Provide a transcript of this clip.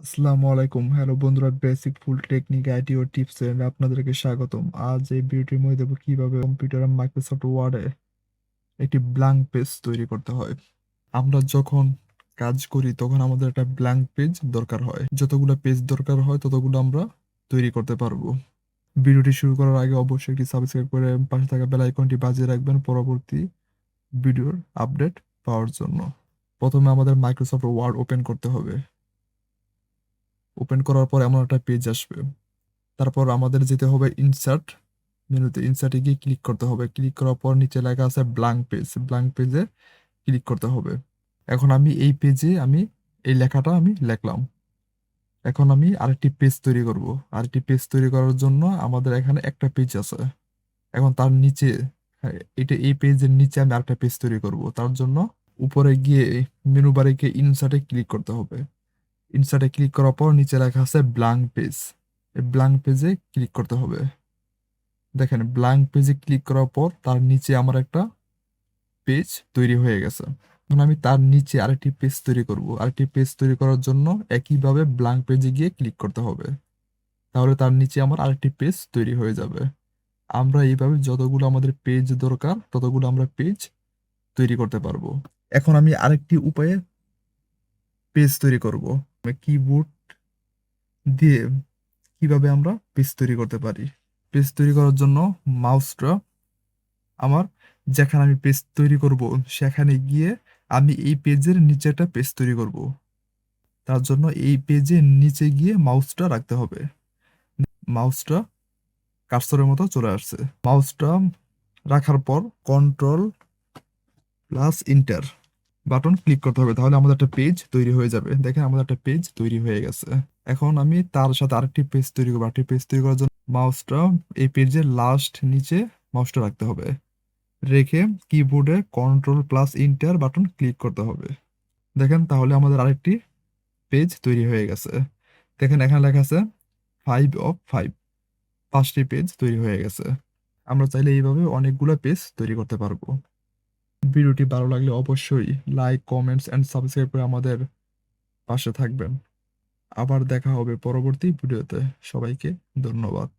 আসসালামু আলাইকুম। হ্যালো বন্ধুরা, বেসিক ফুল টেকনিক আইটি ও টিপস এ আপনাদেরকে স্বাগতম। আজ এই ভিডিওটির মধ্যে দেবো কিভাবে কম্পিউটার মাইক্রোসফট ওয়ার্ডে একটি ব্ল্যাঙ্ক পেজ তৈরি করতে হয়। আমরা যখন কাজ করি তখন আমাদের একটা ব্ল্যাঙ্ক পেজ দরকার হয়। যতগুলো পেজ দরকার হয় ততগুলো আমরা তৈরি করতে পারবো। ভিডিওটি শুরু করার আগে অবশ্যই একটি সাবস্ক্রাইব করে পাশে থাকা বেল আইকনটি বাজিয়ে রাখবেন পরবর্তী ভিডিওর আপডেট পাওয়ার জন্য। প্রথমে আমাদের মাইক্রোসফট ওয়ার্ড ওপেন করতে হবে। ওপেন করার পর এমন একটা পেজ আসবে। তারপর আমাদের যেতে হবে ইনসার্ট মেনুতে। ইনসার্টে গিয়ে ক্লিক করতে হবে। ক্লিক করার পর নিচে লেখা আছে ব্ল্যাঙ্ক পেজ। ব্ল্যাঙ্ক পেজে ক্লিক করতে হবে। এখন আমি এই পেজে এই লেখাটা আমি লিখলাম। এখন আমি আরেকটি পেজ তৈরি করব। আরেকটি পেজ তৈরি করার জন্য আমাদের এখানে একটা পেজ আছে। এখন তার নিচে, হ্যাঁ, এই পেজের নিচে আমি আরেকটা পেজ তৈরি করব। তার জন্য উপরে গিয়ে মেনু বারে গিয়ে ইনসার্টে ক্লিক করতে হবে। ইনসার্টে ক্লিক করার পর নিচে লেখা আছে ব্ল্যাঙ্ক পেজ। এই ব্ল্যাঙ্ক পেজে ক্লিক করতে হবে। দেখেন, ব্ল্যাঙ্ক পেজে ক্লিক করার পর তার নিচে আমার একটা পেজ তৈরি হয়ে গেছে। এখন আমি তার নিচে আরেকটি পেজ তৈরি করব। আরেকটি পেজ তৈরি করার জন্য একইভাবে ব্ল্যাঙ্ক পেজে গিয়ে ক্লিক করতে হবে। তাহলে তার নিচে আমার আরেকটি পেজ তৈরি হয়ে যাবে। আমরা এইভাবে যতগুলো আমাদের পেজ দরকার ততগুলো আমরা পেজ তৈরি করতে পারবো। এখন আমি আরেকটি উপায়ে পেজ তৈরি করব। কিবোর্ড দিয়ে কিভাবে আমরা পেজ তৈরি করতে পারি। পেজ তৈরি করার জন্য মাউসটা আমার যেখানে আমি পেজ তৈরি করব সেখানে গিয়ে আমি এই পেজের নিচে একটা পেজ তৈরি করব। তার জন্য এই পেজের নিচে গিয়ে মাউসটা রাখতে হবে। মাউসটা কার্সরের মতো চলে আসছে। মাউসটা রাখার পর control plus enter button click করতে হবে। তাহলে আমাদের একটা পেজ তৈরি হয়ে যাবে। দেখেন, আমাদের একটা পেজ তৈরি হয়ে গেছে। এখন আমি তার সাথে আরেকটি পেজ তৈরি করবো। আরেকটি পেজ তৈরি করার জন্য মাউসটা এই পেজের লাস্ট নিচে মাউসটা রাখতে হবে। রেখে কিবোর্ডে control plus enter button click করতে হবে। দেখেন, তাহলে আমাদের আরেকটি পেজ তৈরি হয়ে গেছে। দেখেন, এখানে লেখা আছে 5 of 5। 5টি পেজ তৈরি হয়ে গেছে। আমরা চাইলে এইভাবে অনেকগুলো পেজ তৈরি করতে পারবো। ভিডিওটি ভালো লাগলে অবশ্যই লাইক, কমেন্টস অ্যান্ড সাবস্ক্রাইব করে আমাদের পাশে থাকবেন। আবার দেখা হবে পরবর্তী ভিডিওতে। সবাইকে ধন্যবাদ।